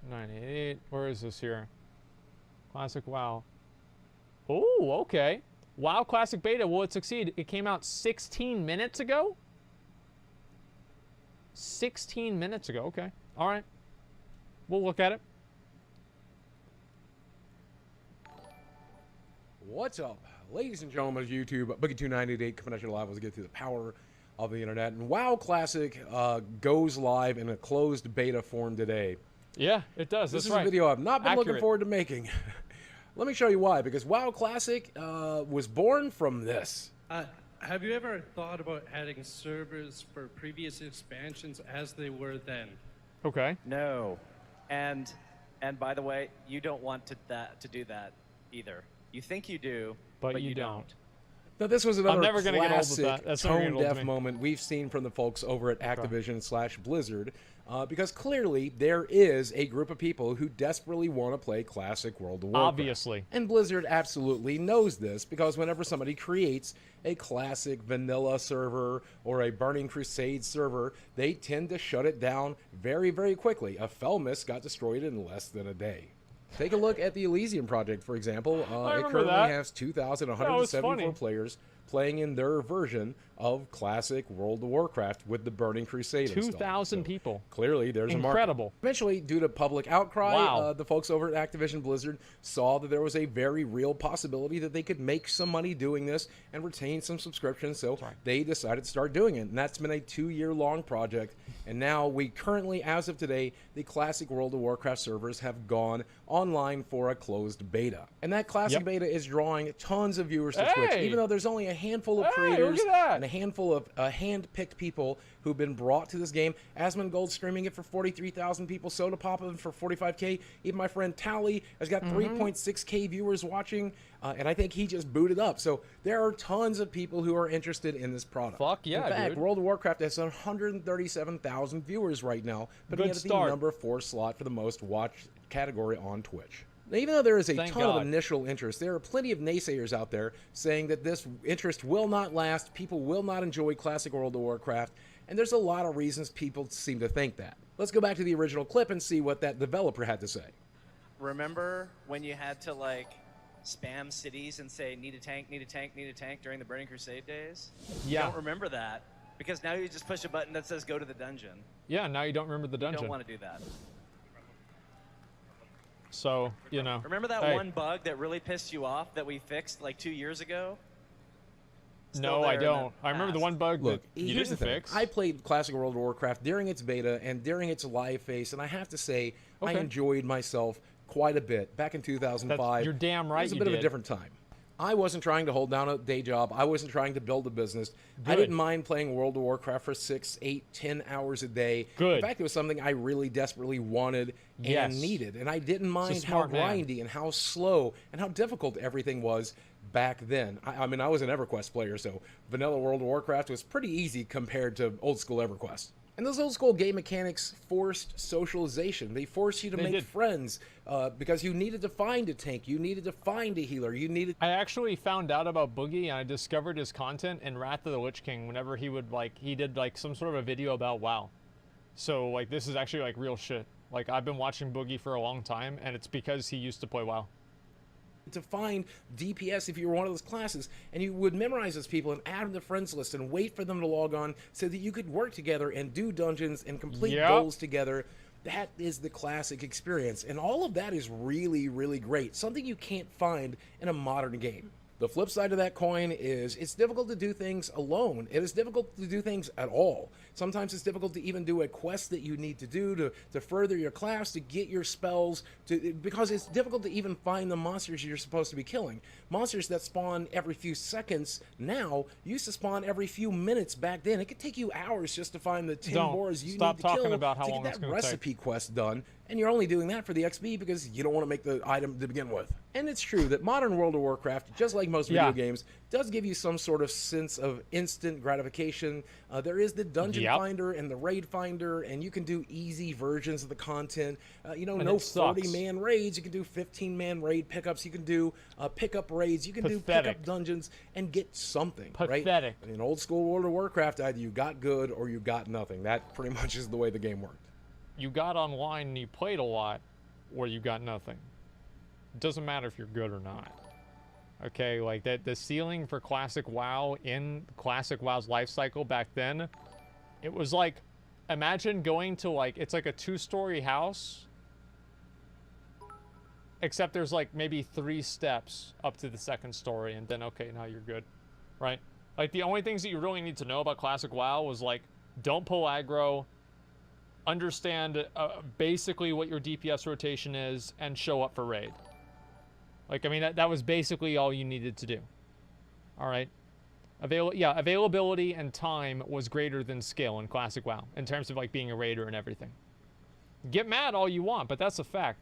988. Where is this here? Classic WoW. Oh, okay. WoW Classic Beta. Will it succeed? It came out 16 minutes ago? 16 minutes ago. Okay. All right. We'll look at it. What's up, ladies and gentlemen of YouTube? Boogie298 coming at you live. Let's get through the power of the internet. And WoW Classic goes live in a closed beta form today. Yeah, it does. This That's is right. a video I've not been looking Accurate. forward to making. Let me show you why. Because WoW Classic was born from this. Have you ever thought about adding servers for previous expansions as they were then? Okay. No, and by the way, you don't want to do that either. You think you do, But you don't. Now, this was another never gonna get old with classic that. That's never gonna get old to tone-deaf me. moment we've seen from the folks over at Activision/Blizzard, because clearly there is a group of people who desperately want to play classic World of Warcraft. Obviously. And Blizzard absolutely knows this, because whenever somebody creates a classic vanilla server or a Burning Crusade server, they tend to shut it down very, very quickly. A Felmis got destroyed in less than a day. Take a look at the Elysium Project, for example. It remember currently that. has That was 2,174 funny. players playing in their version of classic World of Warcraft with the Burning Crusade installed. 2,000 So people. clearly, there's a market. Incredible. Eventually, due to public outcry, Wow. the folks over at Activision Blizzard saw that there was a very real possibility that they could make some money doing this and retain some subscriptions, so they decided to start doing it. And that's been a 2-year-long project. And now we currently, as of today, the classic World of Warcraft servers have gone online for a closed beta. And that classic beta is drawing tons of viewers to Twitch, Hey! even though there's only a handful of Hey, creators look at that! and a handful of hand-picked people who've been brought to this game. Asmongold streaming it for 43,000 people, Soda Papa for 45K. Even my friend Tally has got 3.6K viewers watching, and I think he just booted up. So there are tons of people who are interested in this product. Fuck yeah, In fact, dude. World of Warcraft has 137,000 viewers right now, putting Good it at the start. number 4 slot for the most watched category on Twitch. Now, even though there is a Thank ton of God. initial interest, there are plenty of naysayers out there saying that this interest will not last, people will not enjoy classic World of Warcraft, and there's a lot of reasons people seem to think that. Let's go back to the original clip and see what that developer had to say. Remember when you had to like spam cities and say need a tank, need a tank, need a tank during the Burning Crusade days? Yeah. You don't remember that because now you just push a button that says go to the dungeon. Yeah, now you don't remember the You dungeon. don't want to do that. So, you know. Remember that hey, one bug that really pissed you off that we fixed like 2 years ago? No, Still I there in the don't. I remember the past. one bug Look, that you here's the didn't thing. fix. I played classic World of Warcraft during its beta and during its live phase, and I have to say, I Okay. enjoyed myself quite a bit. Back in 2005, you're damn right it was a you bit of a did. different time. I wasn't trying to hold down a day job. I wasn't trying to build a business. I Good. didn't mind playing World of Warcraft for 6, 8, 10 hours a day. Good. In fact, it was something I really desperately wanted Yes. and needed. And I didn't mind how smart man. grindy and how slow and how difficult everything was back then. I mean, I was an EverQuest player, so vanilla World of Warcraft was pretty easy compared to old school EverQuest. And those old school game mechanics forced socialization. They forced you to They make did. friends because you needed to find a tank, you needed to find a healer, you needed. I actually found out about Boogie and I discovered his content in Wrath of the Lich King whenever he would he did like some sort of a video about WoW. So like this is actually like real shit. Like I've been watching Boogie for a long time and it's because he used to play WoW. To find DPS if you were one of those classes, and you would memorize those people and add them to friends list and wait for them to log on so that you could work together and do dungeons and complete Yep. goals together. That is the classic experience, and all of that is really, really great. Something you can't find in a modern game. The flip side of that coin is it's difficult to do things alone. It is difficult to do things at all. Sometimes it's difficult to even do a quest that you need to do to further your class, to get your spells, because it's difficult to even find the monsters you're supposed to be killing. Monsters that spawn every few seconds now used to spawn every few minutes back then. It could take you hours just to find the 10 Don't. boars you Stop need to talking kill about how to long get it's that gonna take. recipe quest done. And you're only doing that for the XP because you don't want to make the item to begin with. And it's true that modern World of Warcraft, just like most video Yeah. games, does give you some sort of sense of instant gratification. There is the dungeon Yep. finder and the raid finder, and you can do easy versions of the content. No it sucks. 40-man raids. You can do 15-man raid pickups. You can do pickup raids. You can do Pathetic. pickup dungeons and get something, right? Pathetic. In old school World of Warcraft, either you got good or you got nothing. That pretty much is the way the game worked. You got online and you played a lot, or you got nothing. It doesn't matter if you're good or not. Okay, like that the ceiling for Classic WoW in Classic WoW's life cycle back then, it was like, imagine going to like, it's like a 2-story house, except there's like maybe 3 steps up to the 2nd story, and then okay, now you're good, right? Like the only things that you really need to know about Classic WoW was like, don't pull aggro, understand basically what your DPS rotation is, and show up for raid. Like, I mean, that was basically all you needed to do. All right? Availability and time was greater than skill in Classic WoW in terms of, like, being a raider and everything. Get mad all you want, but that's a fact.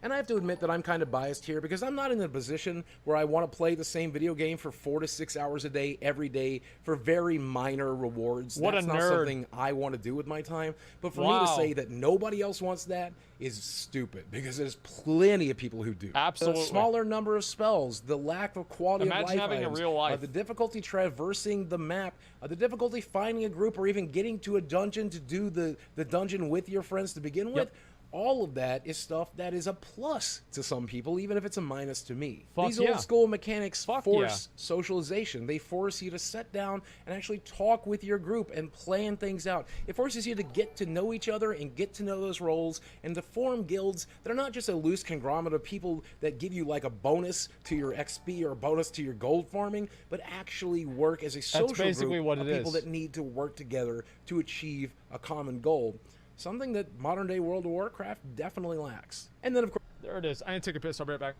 And I have to admit that I'm kind of biased here because I'm not in a position where I want to play the same video game for 4 to 6 hours a day, every day, for very minor rewards. What That's a not nerd. something I want to do with my time. But for me to say that nobody else wants that is stupid because there's plenty of people who do. Absolutely. The smaller number of spells, the lack of quality Imagine of life having items, a real life. the difficulty traversing the map, the difficulty finding a group or even getting to a dungeon to do the dungeon with your friends to begin with. All of that is stuff that is a plus to some people, even if it's a minus to me. These old school mechanics force socialization. They force you to sit down and actually talk with your group and plan things out. It forces you to get to know each other and get to know those roles and to form guilds that are not just a loose conglomerate of people that give you like a bonus to your XP or a bonus to your gold farming, but actually work as a social group of people that need to work together to achieve a common goal. Something that modern-day World of Warcraft definitely lacks. And then, of course... There it is. I need to take a piss. I'll be right back.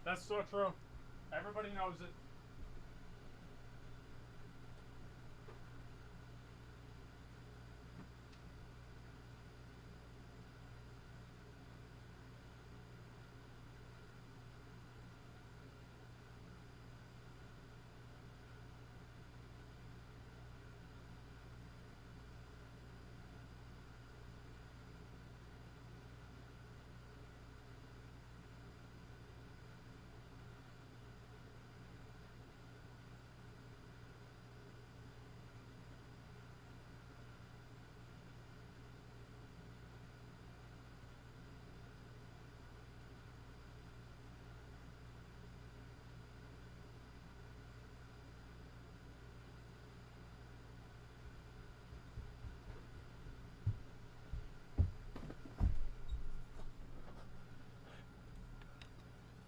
That's so true. Everybody knows it.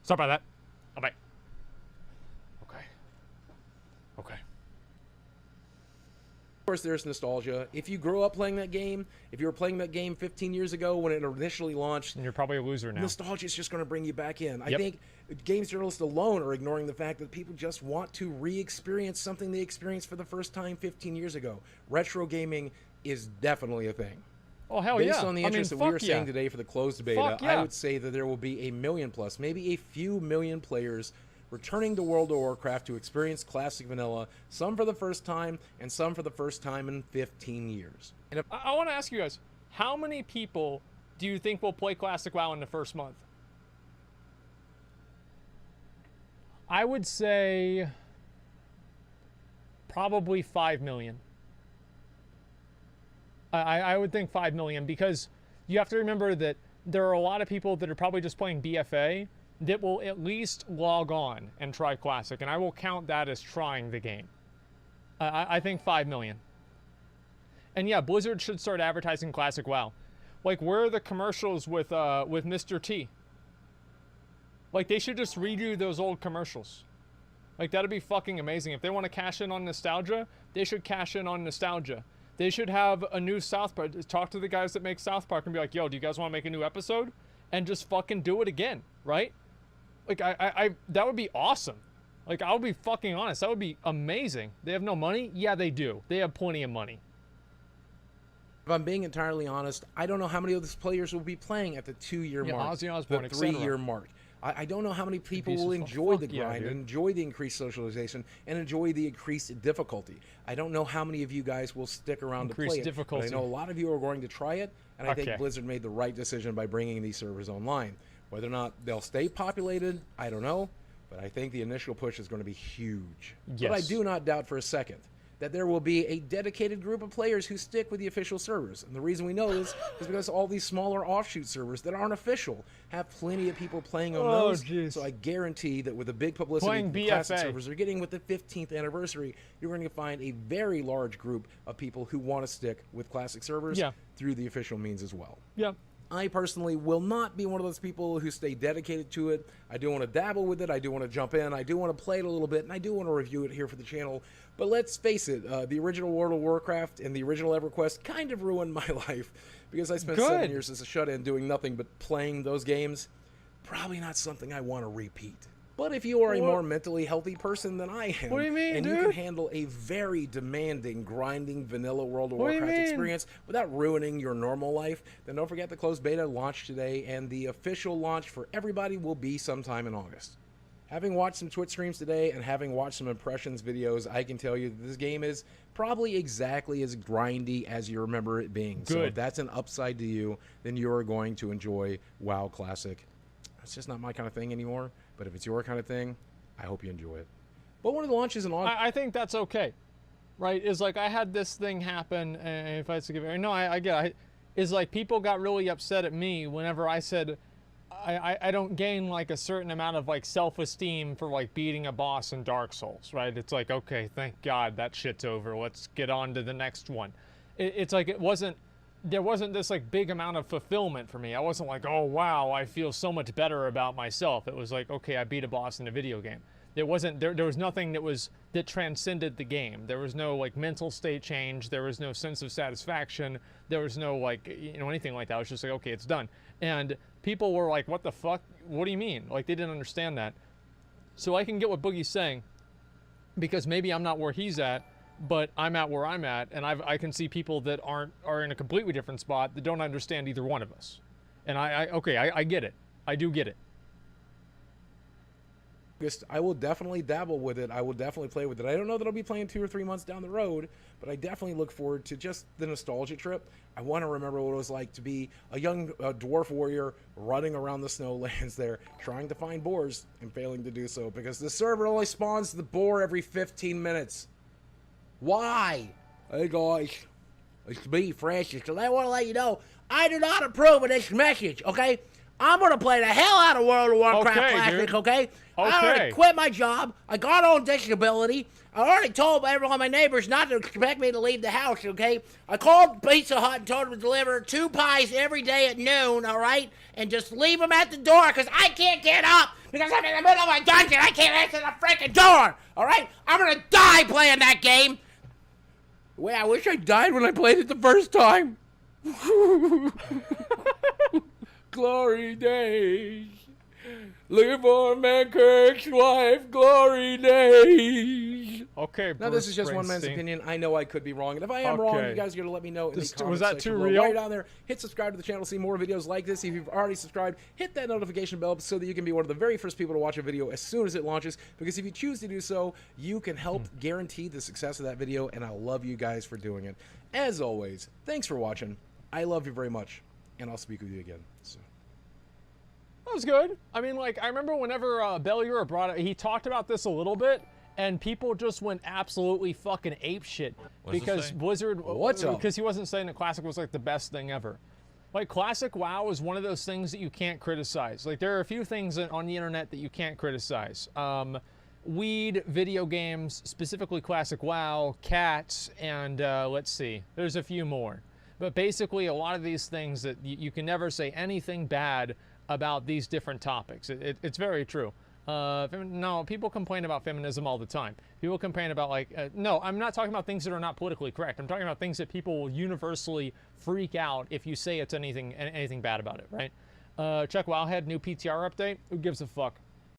Sorry about that. Oh, bye. Okay. Okay. Of course, there's nostalgia. If you grew up playing that game, if you were playing that game 15 years ago when it initially launched, And you're probably a loser now. nostalgia is just going to bring you back in. I think games journalists alone are ignoring the fact that people just want to re-experience something they experienced for the first time 15 years ago. Retro gaming is definitely a thing. Oh, hell Based on the interest that we were seeing today for the closed beta, Fuck I would say that there will be a million plus, maybe a few million players returning to World of Warcraft to experience Classic Vanilla, some for the first time, and some for the first time in 15 years. And I want to ask you guys, how many people do you think will play Classic WoW in the first month? I would say probably 5 million. I would think 5 million because you have to remember that there are a lot of people that are probably just playing BFA that will at least log on and try Classic, and I will count that as trying the game. I think 5 million. And yeah, Blizzard should start advertising Classic WoW. Like, where are the commercials with Mr. T? Like, they should just redo those old commercials. Like, that'd be fucking amazing. If they want to cash in on nostalgia, they should cash in on nostalgia. They should have a new South Park. Talk to the guys that make South Park and be like, yo, do you guys want to make a new episode? And just fucking do it again, right? Like, I that would be awesome. Like, I'll be fucking honest. That would be amazing. They have no money? Yeah, they do. They have plenty of money. if I'm being entirely honest, I don't know how many of these players will be playing at the 2-year mark, Ozzy Osbourne, the 3-year mark. I don't know how many people will enjoy the grind, enjoy the increased socialization, and enjoy the increased difficulty. I don't know how many of you guys will stick around to play it, but I know a lot of you are going to try it, and I think Blizzard made the right decision by bringing these servers online. Whether or not they'll stay populated, I don't know, but I think the initial push is going to be huge. But I do not doubt for a second that there will be a dedicated group of players who stick with the official servers. And the reason we know this is because all these smaller offshoot servers that aren't official have plenty of people playing on those. Geez. So I guarantee that with the big publicity Playing the classic BFA. servers are getting with the 15th anniversary, you're going to find a very large group of people who want to stick with classic servers Yeah. through the official means as well. Yeah. I personally will not be one of those people who stay dedicated to it. I do want to dabble with it. I do want to jump in. I do want to play it a little bit, and I do want to review it here for the channel. But let's face it, the original World of Warcraft and the original EverQuest kind of ruined my life because I spent 7 Good. years as a shut-in doing nothing but playing those games. Probably not something I want to repeat. But if you are a more mentally healthy person than I am, What do you mean, and you dude? can handle a very demanding, grinding, vanilla World of What do you Warcraft mean? experience without ruining your normal life, then don't forget the closed beta launched today, and the official launch for everybody will be sometime in August. Having watched some Twitch streams today and having watched some impressions videos, I can tell you that this game is probably exactly as grindy as you remember it being. So if Good. that's an upside to you, then you're going to enjoy WoW Classic. It's just not my kind of thing anymore, but if it's your kind of thing, I hope you enjoy it. But one of the launches in August... I think that's okay, right? Is like I had this thing happen, and if I had to give it, no, I get it. Is like people got really upset at me whenever I said I don't gain like a certain amount of like self-esteem for like beating a boss in Dark Souls, right? It's like, okay, thank God that shit's over. Let's get on to the next one. It's like there wasn't this like big amount of fulfillment for me. I wasn't like, oh wow, I feel so much better about myself. It was like, okay, I beat a boss in a video game. There was nothing that transcended the game. There was no like mental state change. There was no sense of satisfaction. There was no like anything like that. I was just like, okay, it's done. And people were like, what the fuck? What do you mean? Like they didn't understand that. So I can get what Boogie's saying, because maybe I'm not where he's at, but I'm at where I'm at, and I can see people that are in a completely different spot that don't understand either one of us. And I get it. I do get it. I will definitely dabble with it. I will definitely play with it. I don't know that I'll be playing 2 or 3 months down the road, but I definitely look forward to just the nostalgia trip. I want to remember what it was like to be a young dwarf warrior running around the snowlands there, trying to find boars and failing to do so because the server only spawns the boar every 15 minutes. Why? Hey guys, it's me, Francis, and I want to let you know I do not approve of this message, okay? I'm going to play the hell out of World of Warcraft Okay, Classic, dude. okay? I already Okay. quit my job. I got on disability. I already told everyone, my neighbors, not to expect me to leave the house, okay? I called Pizza Hut and told them to deliver 2 pies every day at noon, all right? And just leave them at the door because I can't get up because I'm in the middle of a dungeon. I can't answer the freaking door, all right? I'm going to die playing that game. Wait, I wish I died when I played it the first time. Glory days. Looking for Mankirk's wife. Glory days. Okay, Now, this Bruce is just one man's Springsteen. opinion. I know I could be wrong. And if I am wrong, Okay. you guys are going to let me know in the Just- comments was that section too below. real? Right down there. Hit subscribe to the channel to see more videos like this. If you've already subscribed, hit that notification bell so that you can be one of the very first people to watch a video as soon as it launches. Because if you choose to do so, you can help guarantee the success of that video. And I love you guys for doing it. As always, thanks for watching. I love you very much. And I'll speak with you again soon. That was good. I mean, like, I remember whenever Bellier brought it, he talked about this a little bit, and people just went absolutely fucking apeshit because Blizzard, What's up? because he wasn't saying that Classic was like the best thing ever. Like, Classic WoW is one of those things that you can't criticize. Like, there are a few things on the internet that you can't criticize. Weed, video games, specifically Classic WoW, cats, and let's see, there's a few more. But basically, a lot of these things that you can never say anything bad about these different topics. It's very true. No, people complain about feminism all the time. People complain about like, no, I'm not talking about things that are not politically correct. I'm talking about things that people will universally freak out if you say it's anything bad about it, right? Check Wowhead, new PTR update. Who gives a fuck?